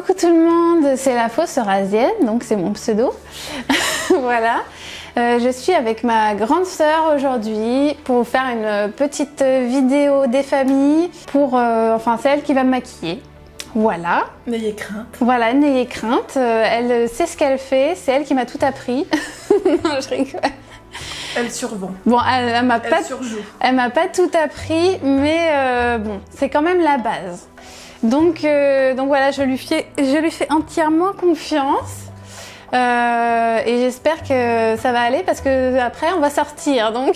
Coucou tout le monde, c'est la fausse Eurasienne, donc c'est mon pseudo. Voilà. Je suis avec ma grande sœur aujourd'hui pour vous faire une petite vidéo des familles enfin c'est elle qui va me maquiller. Voilà. N'ayez crainte. Voilà, n'ayez crainte. Elle sait ce qu'elle fait, c'est elle qui m'a tout appris. Non, je rigole. Elle survend. Bon, elle m'a pas, surjoue. Elle m'a pas tout appris, mais bon, c'est quand même la base. Donc voilà, je lui fais entièrement confiance. Et j'espère que ça va aller parce que après on va sortir. Donc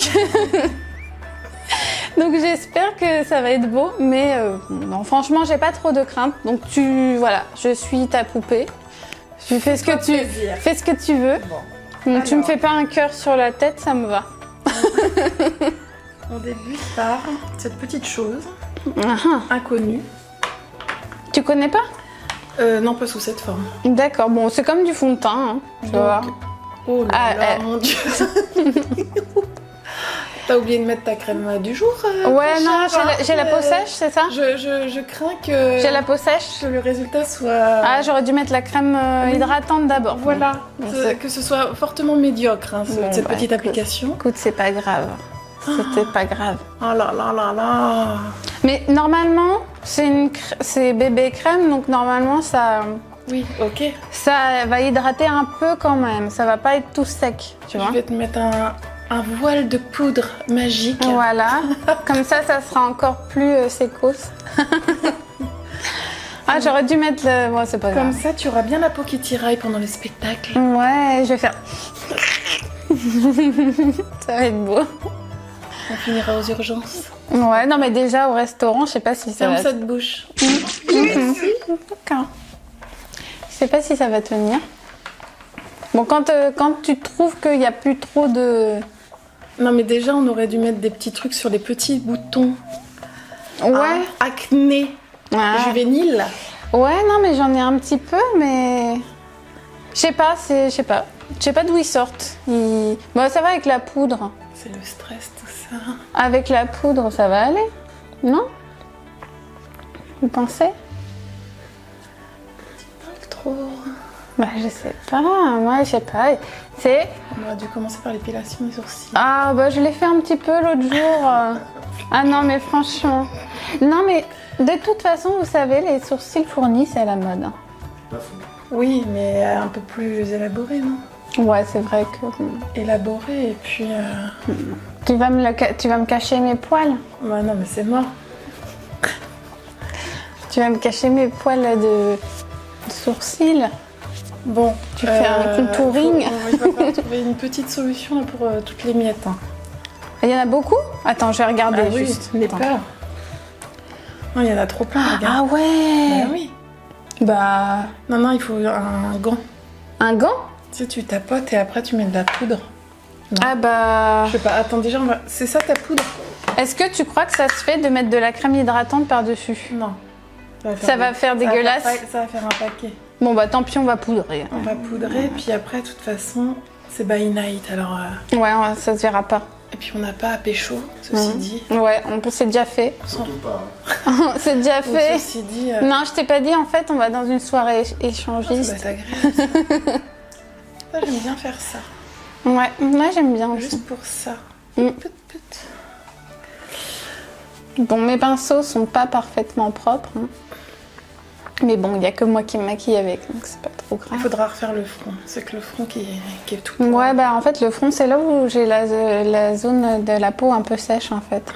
j'espère que ça va être beau. Mais non, franchement, j'ai pas trop de crainte. Donc voilà, je suis ta poupée. Tu fais ce que tu veux. Bon. Donc tu me fais pas un cœur sur la tête, ça me va. On débute par cette petite chose Ah, inconnue. tu connais pas? Non, pas sous cette forme. D'accord, bon, c'est comme du fond de teint, hein, tu vas voir. Oh là Ah, là, mon Dieu. T'as oublié de mettre ta crème du jour Ouais, non, j'ai la peau sèche, c'est ça? Je crains que... J'ai la peau sèche. Que le résultat soit... Ah, j'aurais dû mettre la crème hydratante d'abord. Voilà, Bon, que ce soit fortement médiocre, hein, Bon, cette bah, petite application. Écoute, c'est pas grave. C'était pas grave. Oh là là là là. Mais normalement, c'est bébé crème, donc normalement, Oui, ok. ça va hydrater un peu quand même. Ça va pas être tout sec, tu vois. Je vais te mettre un voile de poudre magique. Voilà. Comme ça sera encore plus sécos. Ah, j'aurais dû mettre le... Bon, c'est pas grave. Comme ça, tu auras bien la peau qui tiraille pendant le spectacle. Ouais, je vais faire... Ça va être beau. On finira aux urgences. Ouais, non mais déjà au restaurant, je sais pas si ça Ferme va... cette bouche. D'accord. Je sais pas si ça va tenir. Bon, quand tu trouves qu'il n'y a plus trop de... Non, mais déjà, on aurait dû mettre des petits trucs sur les petits boutons. Ouais. Acné. Ah. Juvénile. Ouais, non mais j'en ai un petit peu, mais... Je sais pas d'où ils sortent. Bon, ça va avec la poudre. C'est le stress, tout ça. Avec la poudre, ça va aller? Non? Vous pensez? Trop. Bah, je sais pas. Moi, je sais pas. On aurait dû commencer par l'épilation des sourcils. Ah, bah, je l'ai fait un petit peu l'autre jour. Ah non, mais franchement. Non, mais de toute façon, vous savez, les sourcils fournis, c'est à la mode. Oui, mais un peu plus élaboré, non? Ouais, c'est vrai que... Élaboré, et puis... Tu vas me cacher mes poils? Bah non, mais c'est mort. Tu vas me cacher mes poils de sourcils? Bon, Tu fais un contouring? Il va falloir trouver une petite solution là, pour toutes les miettes. Hein. Il y en a beaucoup? Attends, je vais regarder Ah oui, juste. les Attends. peurs. Non, il y en a trop plein, regarde. Ah ouais! Bah oui. Bah... Non, il faut un gant. Un gant? Tu sais, tu tapotes et après tu mets de la poudre. Non. Ah bah... Je sais pas, attends, déjà, c'est ça ta poudre? Est-ce que tu crois que ça se fait de mettre de la crème hydratante par-dessus? Non. Ça va faire dégueulasse? Ça va faire un paquet. Bon bah tant pis, on va poudrer. On va poudrer, puis après, de toute façon, c'est by night, alors... Ouais, ça se verra pas. Et puis on n'a pas à pécho, ceci dit. Ouais, c'est déjà fait. Surtout pas. C'est déjà Donc, fait. ceci dit... Non, je t'ai pas dit, en fait, on va dans une soirée échangiste. Ça va être agréable. Ça, j'aime bien faire ça. Ouais, moi j'aime bien aussi. Juste pour ça. Mm. Put. Bon, mes pinceaux sont pas parfaitement propres. Hein. Mais bon, il y a que moi qui me maquille avec, donc c'est pas trop grave. Il faudra refaire le front. C'est que le front qui est tout. Ouais, bah en fait, le front, c'est là où j'ai la zone de la peau un peu sèche, en fait.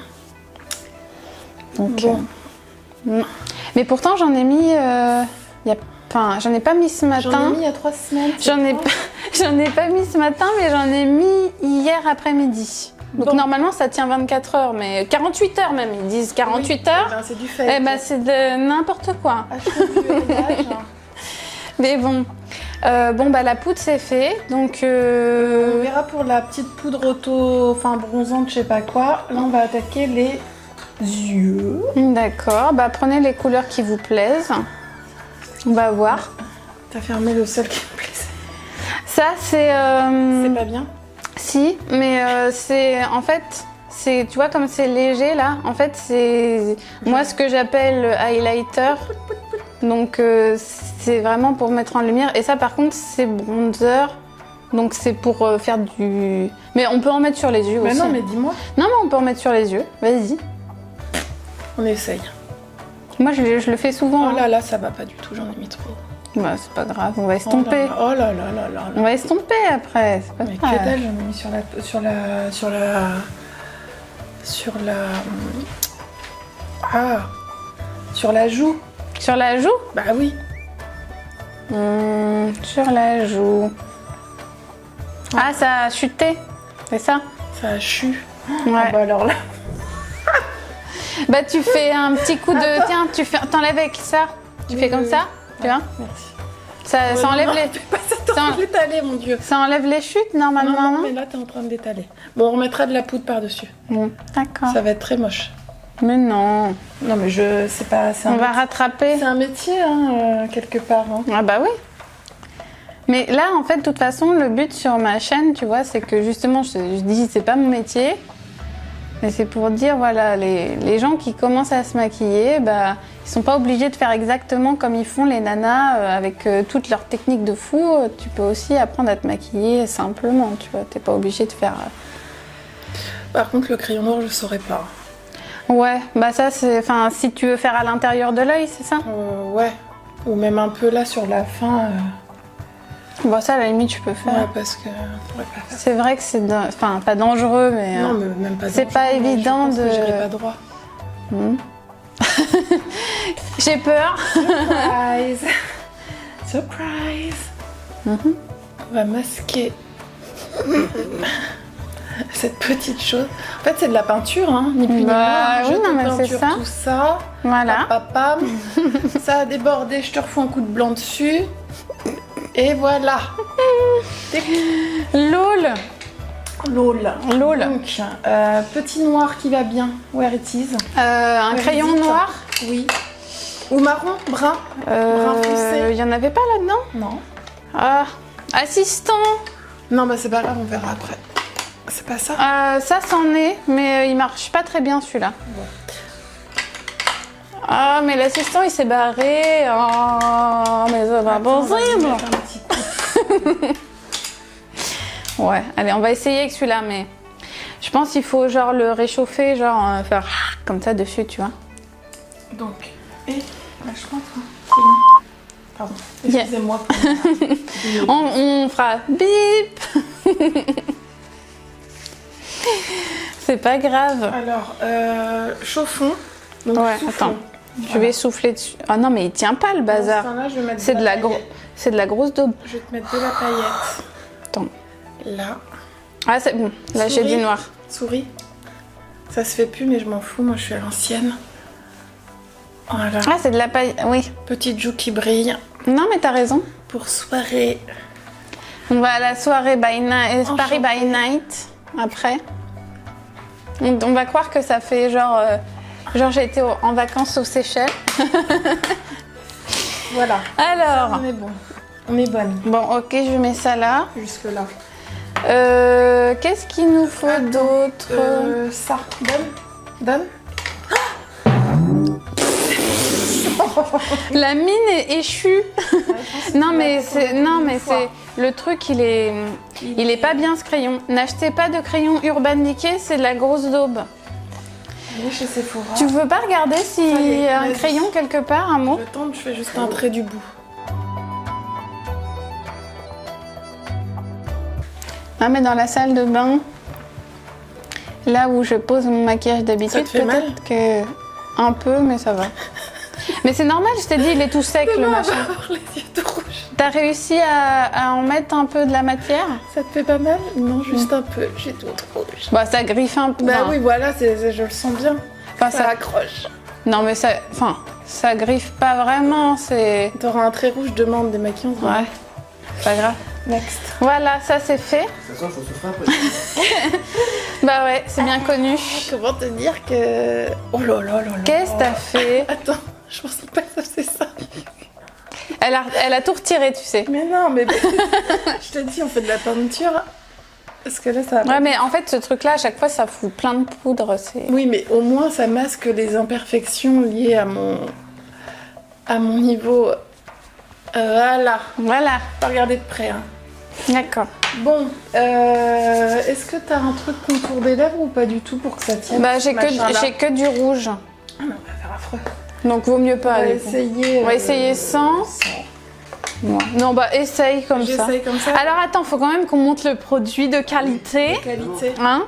Donc, Bon. Mais pourtant, j'en ai mis... Enfin, j'en ai pas mis ce matin. J'en ai mis il y a 3 semaines. J'en ai pas mis ce matin, mais j'en ai mis hier après-midi. Donc Bon. normalement, ça tient 24 heures, mais 48 heures même. Ils disent 48 heures. Ben, c'est du fait. Eh ben, c'est de n'importe quoi. Mais bon. Bon, bah la poudre, c'est fait. Donc... On verra pour la petite poudre bronzante, je sais pas quoi. Là, on va attaquer les yeux. D'accord. Bah prenez les couleurs qui vous plaisent. On va voir. T'as fermé le seul qui me plaisait. Ça, c'est... C'est pas bien? Si, mais c'est... En fait, c'est... Tu vois, comme c'est léger, là, en fait, c'est... Moi, ce que j'appelle le highlighter. Donc c'est vraiment pour mettre en lumière. Et ça par contre c'est bronzer. Donc c'est pour faire du... Mais on peut en mettre sur les yeux aussi. Non, mais dis-moi. Non, mais on peut en mettre sur les yeux. Vas-y. On essaye. Moi je le fais souvent. Oh là là, ça va pas du tout, j'en ai mis trop. Bah c'est pas grave, on va estomper. Oh là là là là. On va estomper après, c'est pas Mais grave. que dalle, j'en ai mis sur la joue. Sur la joue? Bah oui. Sur la joue. Ah, ça a chuté, c'est ça? Ça a chu. Ouais. Ah bah alors là. Bah tu fais un petit coup de... Tiens, t'enlèves avec ça. Tu fais comme ça, tu vois? Merci. Ça enlève les... Fais pas ça, t'es en train de l'étaler, mon Dieu. Ça enlève les chutes normalement, Non, non? mais là t'es en train de l'étaler. Bon, on remettra de la poudre par-dessus. Bon, d'accord. Ça va être très moche. Mais non, Non mais c'est pas... on va rattraper. C'est un métier, hein, quelque part. Hein. Ah bah oui. Mais là, en fait, de toute façon, le but sur ma chaîne, tu vois, c'est que justement, je dis, c'est pas mon métier. Mais c'est pour dire, voilà, les gens qui commencent à se maquiller, bah, ils sont pas obligés de faire exactement comme ils font les nanas avec toutes leurs techniques de fou. Tu peux aussi apprendre à te maquiller simplement, tu vois. T'es pas obligé de faire... Par contre, le crayon noir, je saurais pas. Ouais, bah ça, c'est... Enfin, si tu veux faire à l'intérieur de l'œil, c'est ça? Ouais. Ou même un peu là sur la fin. Bon, ça, à la limite, tu peux faire. Ouais, parce que... je pourrais pas faire. C'est vrai que c'est... Enfin, pas dangereux, mais... Non, mais même pas. c'est pas dangereux, évident je pense de... que j'irai pas droit. J'ai peur. Surprise. Surprise. On va masquer cette petite chose. En fait, c'est de la peinture, hein, ni plus ni moins. Bah oui, Je te non, mais c'est peinture ça. tout ça. Voilà. Pam. Ça a débordé, je te refous un coup de blanc dessus. Et voilà. LOL. Lol. LOL. Donc, petit noir qui va bien. Where it is. Un Where crayon is it? noir. Oui. Ou marron, brun. Brun foncé. Il y en avait pas là-dedans? Non. Ah, assistant. Non, bah c'est pas grave, on verra après. C'est pas ça. Ça c'en est, mais il marche pas très bien celui-là. Bon. Ah, mais l'assistant il s'est barré. Oh, mais ça va Attends, on va lui possible. mettre un petit coup. Ouais, allez, on va essayer avec celui-là, mais je pense qu'il faut genre le réchauffer, genre faire comme ça dessus, tu vois. Donc, et là je rentre. C'est bon. Pardon, excusez-moi. On fera bip. C'est pas grave. Alors, chauffons. Donc, Ouais, soufflons. attends. Je vais souffler dessus. Ah non, mais il tient pas le bazar. Dans ce temps-là, je vais mettre C'est de la grosse daube. Je vais te mettre de la paillette. Attends. Là. Ah, c'est bon. Là, j'ai Souris. du noir. Souris. Ça se fait plus, mais je m'en fous. Moi, je suis à l'ancienne. Voilà. Ah, c'est de la paille. Oui. Petite joue qui brille. Non, mais t'as raison. Pour soirée. On va à la soirée by night, Paris by Enchantée. night après. On va croire que ça fait genre j'ai été en vacances aux Seychelles. Voilà. Alors, On est bon. On est bonne. bon, ok, je mets ça là. Jusque là. Qu'est-ce qu'il nous faut d'autre? Ça. Donne. La mine est échue. Non mais c'est le truc, il est pas bien ce crayon. N'achetez pas de crayon Urban Decay, c'est de la grosse daube. Oui, chez Sephora. Tu veux pas regarder Ça y s'il est, y a un vas-y. crayon quelque part, un mot? Je tente, je fais juste un trait du bout. Ah, mais dans la salle de bain, là où je pose mon maquillage Ça d'habitude, te fait mal peut-être que un peu, mais ça va. Mais c'est normal, je t'ai dit, il est tout sec le machin. avoir les yeux tout rouges. T'as réussi à en mettre un peu de la matière? Ça te fait pas mal? Non, juste un peu. J'ai tout trop rouge. Bah ça griffe un peu. Bah Enfin, oui, voilà, je le sens bien. enfin, Ça accroche. Non mais ça griffe pas vraiment, c'est... T'auras un trait rouge demain en te démaquillant. Ouais, pas grave. Next. Voilà, ça c'est fait. Ça sent, faut souffrir après. Bah ouais, c'est bien connu. Comment te dire que... Oh là là là là. Qu'est-ce que t'as fait? Attends, je pensais pas que ça faisait ça. Elle a tout retiré, tu sais. Mais non, mais je te dis, on fait de la peinture. Parce que là, ça va. Ouais, mais en fait, ce truc-là, à chaque fois, ça fout plein de poudre. C'est... Oui, mais au moins, ça masque les imperfections liées à mon niveau. Voilà. Voilà, Pas regarder de près. Hein. d'accord. Bon, est-ce que t'as un truc contour des lèvres ou pas du tout pour que ça tienne? Bah, ce machin-là j'ai que du rouge. Ah, mais on va faire affreux. Donc, vaut mieux pas. On va du coup. essayer. On va essayer sans. Ouais. Non, bah, essaye comme ça. J'essaye comme ça. Alors, attends, faut quand même qu'on montre le produit de qualité. Qualité. Hein?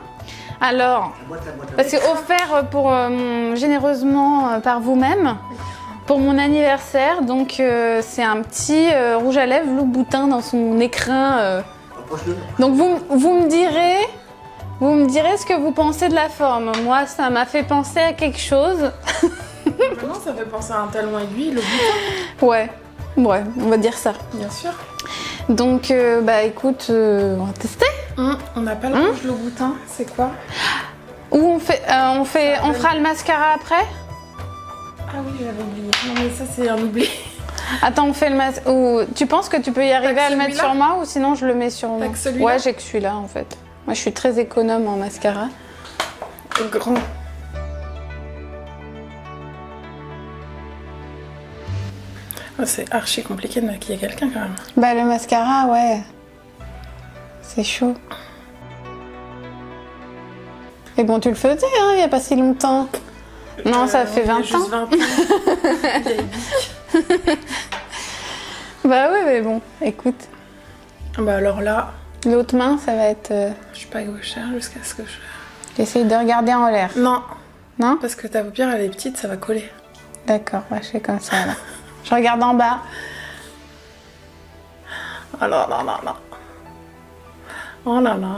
Alors, La boîte. parce que offert pour, généreusement par vous-même pour mon anniversaire. Donc, c'est un petit rouge à lèvres Louboutin dans son écrin. Approche-le. Donc, vous me direz ce que vous pensez de la forme. Moi, ça m'a fait penser à quelque chose. Maintenant, ça fait penser à un talon aiguille, le bouton. Ouais, on va dire ça. Bien sûr. Donc, bah écoute, on va tester. On n'a pas le rouge, le bouton. C'est quoi? Ou on fera le mascara après. Ah oui, j'avais oublié. Non, mais ça, c'est un oubli. Attends, on fait le mascara. Ou tu penses que tu peux y arriver T'as que à le mettre celui-là sur moi ou sinon je le mets sur moi? T'as que celui-là? Ouais, j'ai que celui-là en fait. Moi, je suis très économe en mascara. Grand. Oh, c'est archi compliqué de maquiller quelqu'un quand même. Bah, le mascara, ouais. C'est chaud. Et bon, tu le faisais, hein, il n'y a pas si longtemps. Non, ça fait 20 ans. Juste 20 ans. Vieille bique. Bah oui, mais bon, écoute. Bah alors là, L'autre main, ça va être... je suis pas gauchère jusqu'à ce que je... J'essaye de regarder en l'air. Non, Non? parce que ta paupière elle est petite, ça va coller. D'accord, ouais, je fais comme ça, là. Je regarde en bas. Oh là là là là. Oh là là.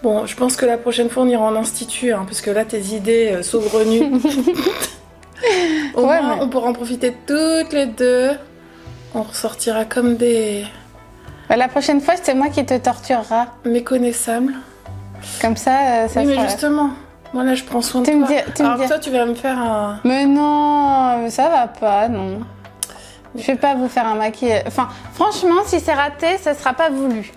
Bon, je pense que la prochaine fois on ira en institut, hein, parce que là tes idées saugrenues. Au Ouais, moins mais- on pourra en profiter toutes les deux. On ressortira comme des Bah, la prochaine fois, c'est moi qui te torturera. méconnaissables. Comme ça, ça Oui, mais sera... justement, moi là je prends soin de Tu me toi. dis- tu me Alors dis- toi tu vas me faire un... Mais non, ça va pas, non. Je vais pas vous faire un maquillage. Enfin, franchement, si c'est raté, ça sera pas voulu.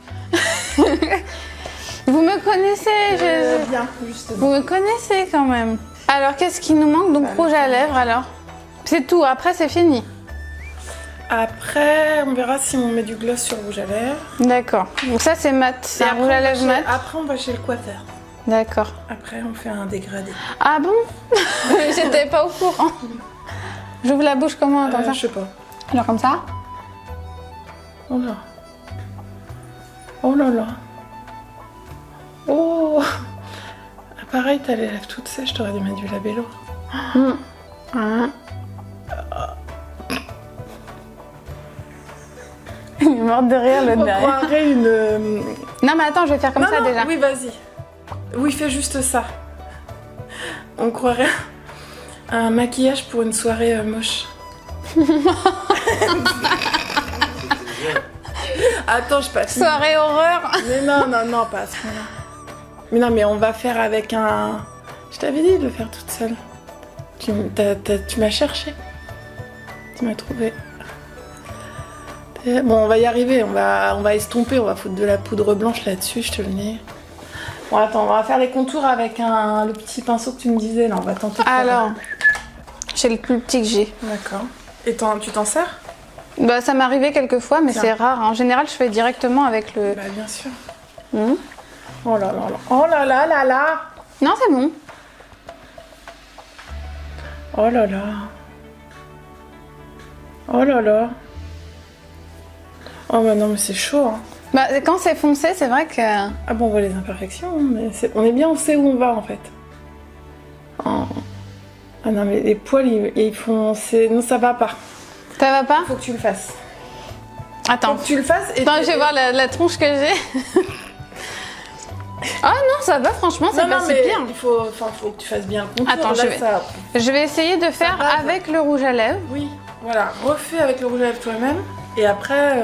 Vous me connaissez, Bien, justement. vous me connaissez quand même. Alors, qu'est-ce qui nous manque? Donc, rouge à lèvres, alors. C'est tout, après, c'est fini. Après, on verra si on met du gloss sur le rouge à lèvres. D'accord. Donc, ça, c'est mat. C'est un après, rouge à on va lèvres chez- mat. Après, on va chez le coiffeur. D'accord. Après, on fait un dégradé. Ah bon? J'étais pas au courant. J'ouvre la bouche comment? Comme ça? Je sais pas. Alors, comme ça? Oh là. Oh là là. Oh. Ah, pareil, t'as les lèvres toutes sèches, t'aurais dû mettre du labello. Hein. Il est mort de rire, le On derrière. croirait une... Non, mais attends, je vais faire comme non, ça non, déjà. oui, vas-y. Oui, fais juste ça. On croirait un maquillage pour une soirée moche. Attends, je passe. Soirée horreur. Mais non, non, non, pas à ce point-là. Mais non, mais on va faire avec un... Je t'avais dit de le faire toute seule. Tu m'as cherché. Tu m'as trouvé. Bon, on va y arriver, on va estomper, on va foutre de la poudre blanche là-dessus, je te le dis. Bon, attends, on va faire les contours avec le petit pinceau que tu me disais, là, on va tenter de faire- Alors, j'ai le plus petit que j'ai. D'accord. Et tu t'en sers? Bah, ça m'est arrivé quelques fois, mais Tiens. c'est rare. En général, je fais directement avec le... Bah, bien sûr. Hmm. Oh là là là. Oh là là là là. Non, c'est bon. Oh là là. Oh là là. Oh bah non, mais c'est chaud, hein. Bah, quand c'est foncé, c'est vrai que... Ah bon, on voit les imperfections, hein, mais on est bien, on sait où on va en fait. Oh. Ah non, mais les poils, ils font... Non, ça va pas. Ça va pas? Faut que tu le fasses. Attends. Faut que tu le fasses et... Attends, je vais voir la tronche que j'ai. Ah non, ça va, franchement, c'est Non, pas non, si mais pire. faut que tu fasses bien le contour. Attends, là, je vais- ça... Je vais essayer de faire va, avec le rouge à lèvres. Oui, voilà. Refais avec le rouge à lèvres toi-même. Et après,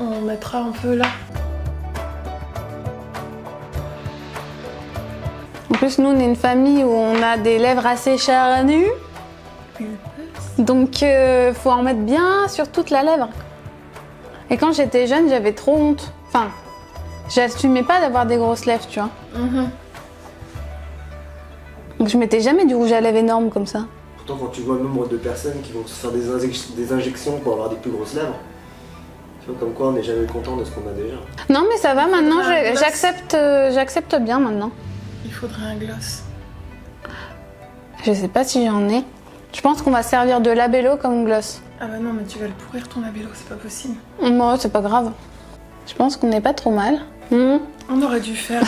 on mettra un peu là. En plus, nous, on est une famille où on a des lèvres assez charnues. Donc, faut en mettre bien sur toute la lèvre. Et quand j'étais jeune, j'avais trop honte. Enfin, j'assumais pas d'avoir des grosses lèvres, tu vois. Mhm. Donc, je mettais jamais du rouge à lèvres énorme comme ça. Pourtant, quand tu vois le nombre de personnes qui vont se faire des injections pour avoir des plus grosses lèvres, tu vois, comme quoi on n'est jamais content de ce qu'on a déjà. Non, mais ça va maintenant, j'accepte bien maintenant. Il faudrait un gloss. Je sais pas si j'en ai. Je pense qu'on va servir de labello comme gloss. Ah bah non, mais tu vas le pourrir ton labello, c'est pas possible. Moi, c'est pas grave. Je pense qu'on n'est pas trop mal. Mmh. On aurait dû faire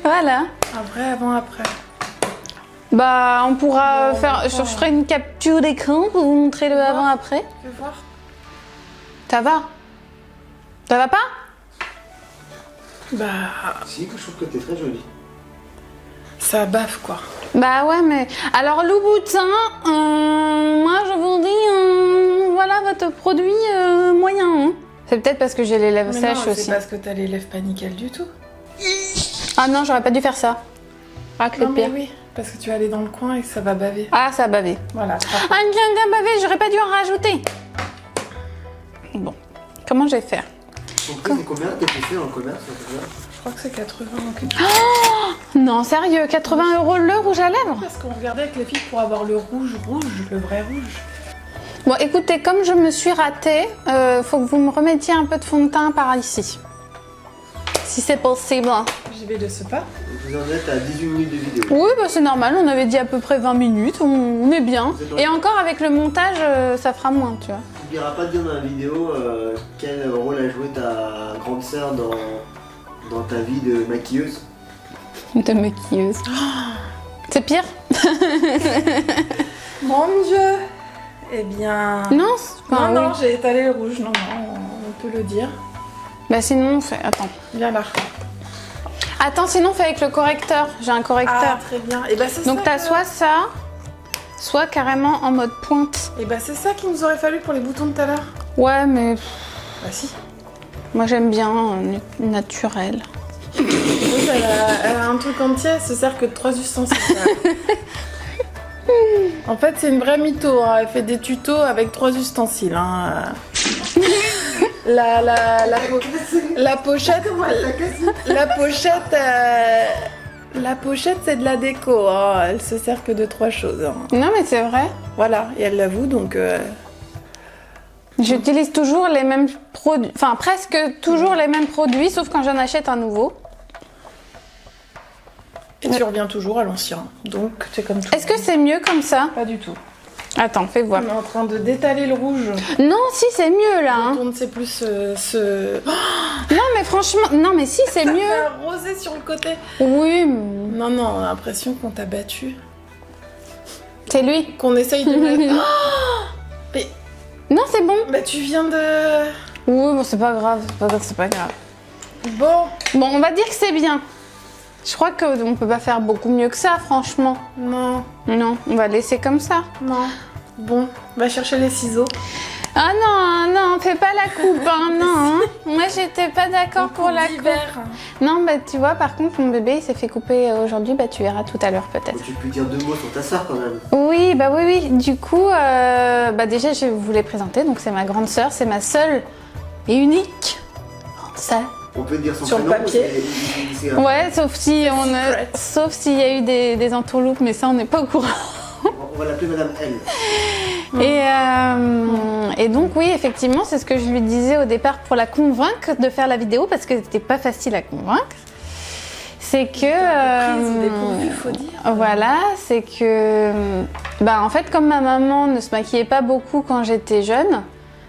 Voilà. un vrai avant-après. Bah, on pourra Bon, faire. Je ferai une capture d'écran pour vous montrer le avant-après. Fais voir. Ça va? Ça va pas? Bah, Si, je trouve que t'es très jolie. ça baffe quoi. Bah ouais, mais. Alors, Louboutin, moi je vous dis, voilà votre produit moyen. Hein. C'est peut-être parce que j'ai les lèvres Mais sèches non, aussi. c'est parce que t'as les lèvres pas nickel du tout. Ah non, j'aurais pas dû faire ça. Ah, que Non le mais pire. oui, parce que tu vas aller dans le coin et que ça va baver. Ah, ça a bavé. Voilà. Ah, une bien bavé, j'aurais pas dû en rajouter. Bon, comment je vais faire? Ton prix, c'est combien que tu fais en commerce Je crois que c'est 80 ou quelque chose. Non, sérieux, 80 € le rouge à lèvres? Parce qu'on regardait avec les filles pour avoir le rouge, le vrai rouge. Bon, écoutez, comme je me suis ratée, faut que vous me remettiez un peu de fond de teint par ici. Si c'est possible. J'y vais de ce pas. Vous en êtes à 18 minutes de vidéo. Oui, bah c'est normal, on avait dit à peu près 20 minutes, on est bien. Et encore avec le montage, ça fera moins, tu vois. Tu n'oublieras pas de dire dans la vidéo quel rôle a joué ta grande sœur dans ta vie de maquilleuse. De maquilleuse. C'est pire? Mon Dieu. Eh bien... Non, non, j'ai étalé le rouge, non, on peut le dire. Bah sinon, on fait... Attends. Viens là. Attends, sinon, on fait avec le correcteur. J'ai un correcteur. Ah, très bien. Et bah c'est Donc ça t'as que- soit ça, soit carrément en mode pointe. Et bah c'est ça qu'il nous aurait fallu pour les boutons de tout à l'heure. Ouais, mais Bah si. moi j'aime bien naturel. Rose, elle a un truc entier, elle se sert que de 3 ustensiles. En fait, c'est une vraie mytho, hein. Elle fait des tutos avec 3 ustensiles. Hein. La pochette, la pochette, c'est de la déco. Hein. Elle se sert que de 3 choses. Hein. Non, mais c'est vrai. Voilà, et elle l'avoue, donc... J'utilise toujours les mêmes produits, enfin presque toujours les mêmes produits, sauf quand j'en achète un nouveau. Et tu reviens toujours à l'ancien. Donc, c'est comme tout. Est-ce que c'est mieux comme ça? Pas du tout. Attends, fais voir. On est en train de d'étaler le rouge. Non, si, c'est mieux là. Hein. On ne sait plus ce... Non, mais franchement, non, mais si, c'est Ça mieux. fait un rosé sur le côté. Oui, Non, non, on a l'impression qu'on t'a battu. c'est lui. Qu'on essaye de... Mais Non, c'est bon. bah, tu viens de... Oui, bon, c'est pas grave, c'est pas grave. Bon, Bon, on va dire que c'est bien. Je crois qu'on peut pas faire beaucoup mieux que ça, franchement. non, Non, on va laisser comme ça. non. Bon, va chercher les ciseaux. Ah non, non, fais pas la coupe, hein, non. Hein. Moi, j'étais pas d'accord pour la coupe. d'hiver. Non, bah tu vois, par contre, mon bébé, il s'est fait couper aujourd'hui, bah tu verras tout à l'heure peut-être. Tu peux dire 2 mots sur ta sœur quand même. Oui, bah oui, oui. Du coup, bah déjà, je vous l'ai présentée, donc c'est ma grande sœur, c'est ma seule et unique grande sœur. On peut dire son Sur le prénom. papier. Ouais, sauf si on a... secret. sauf s'il y a eu des entourloupes, mais ça, on n'est pas au courant. On va l'appeler Madame L. Et donc oui, effectivement, c'est ce que je lui disais au départ pour la convaincre de faire la vidéo, parce que c'était pas facile à convaincre. C'est que... Prise au dépourvu, faut dire. Voilà, c'est que... Bah, en fait, comme ma maman ne se maquillait pas beaucoup quand j'étais jeune,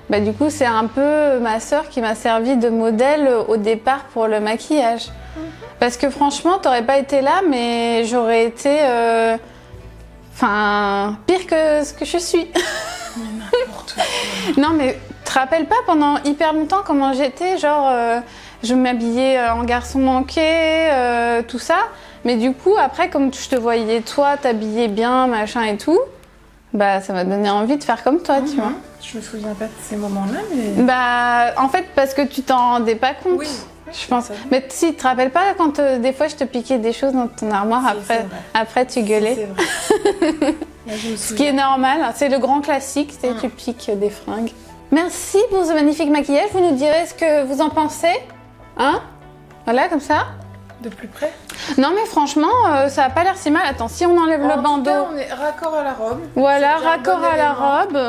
bah, du coup, c'est un peu ma sœur qui m'a servi de modèle au départ pour le maquillage. Parce que franchement, t'aurais pas été là, mais j'aurais été... Enfin, pire que ce que je suis. Mais n'importe quoi. Non, mais te rappelles pas pendant hyper longtemps comment j'étais, genre je m'habillais en garçon manqué, tout ça. Mais du coup, après, comme je te voyais toi t'habiller bien, machin et tout, bah ça m'a donné envie de faire comme toi, tu vois. Je me souviens pas de ces moments-là, mais... Bah en fait, parce que tu t'en rendais pas compte. Oui. Je pense. Ça. Mais si, tu te rappelles pas quand des fois je te piquais des choses dans ton armoire, Si, c'est vrai. après tu gueulais. C'est vrai. Là, je me Ce qui est souviens. normal, c'est le grand classique, c'est tu piques des fringues. Merci pour ce magnifique maquillage, vous nous direz ce que vous en pensez. Hein? Voilà, comme ça. De plus près. Non mais franchement, ça a pas l'air si mal. Attends, si on enlève le bandeau... Tout cas, on est raccord à la robe. Voilà, C'est déjà un raccord bon à la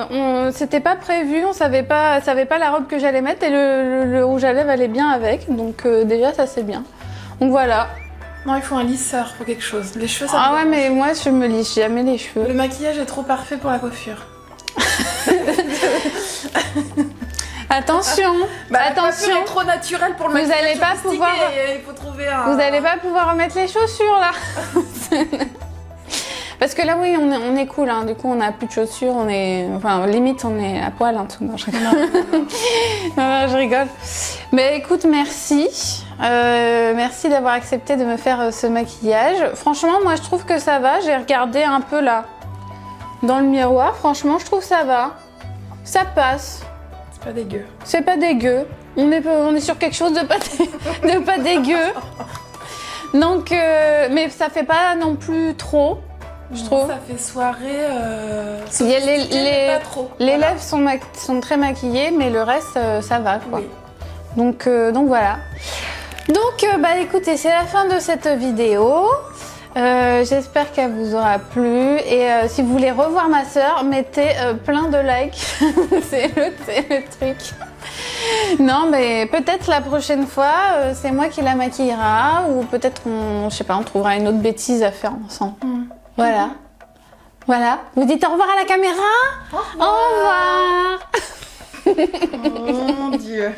élément. robe. C'était pas prévu, on savait pas la robe que j'allais mettre et le rouge à lèvres allait bien avec. Donc déjà, ça c'est bien. Donc voilà. Non, il faut un lisseur, il faut quelque chose. Les cheveux, ça Ah me ouais, dérange. mais moi je me lisse jamais les cheveux. Le maquillage est trop parfait pour la coiffure. Attention, La attention. coiffure est trop naturelle pour le Vous maquillage. allez pas sophistiqué pouvoir- et il faut trouver un... Vous allez pas pouvoir remettre les chaussures là. Parce que là oui, on est cool, hein. Du coup on a plus de chaussures, enfin limite on est à poil en tout. Non, je rigole. Non, je rigole. Mais écoute, merci. Merci d'avoir accepté de me faire ce maquillage. Franchement, moi je trouve que ça va. J'ai regardé un peu là dans le miroir. Franchement, je trouve que ça va. Ça passe. C'est pas dégueu. C'est pas dégueu. On est sur quelque chose de pas dégueu. Donc, mais ça fait pas non plus trop, je trouve. Ça fait soirée... Il y a sophistiquée, mais pas trop. les Voilà. lèvres sont très maquillées, mais le reste, ça va, quoi. Oui. Donc voilà. Donc, bah écoutez, c'est la fin de cette vidéo. J'espère qu'elle vous aura plu. Et si vous voulez revoir ma sœur, mettez plein de likes. c'est le truc. Non, mais peut-être la prochaine fois, c'est moi qui la maquillera. Ou peut-être, je sais pas, on trouvera une autre bêtise à faire ensemble. Voilà. Voilà. Vous dites au revoir à la caméra. Au revoir. Oh mon Dieu.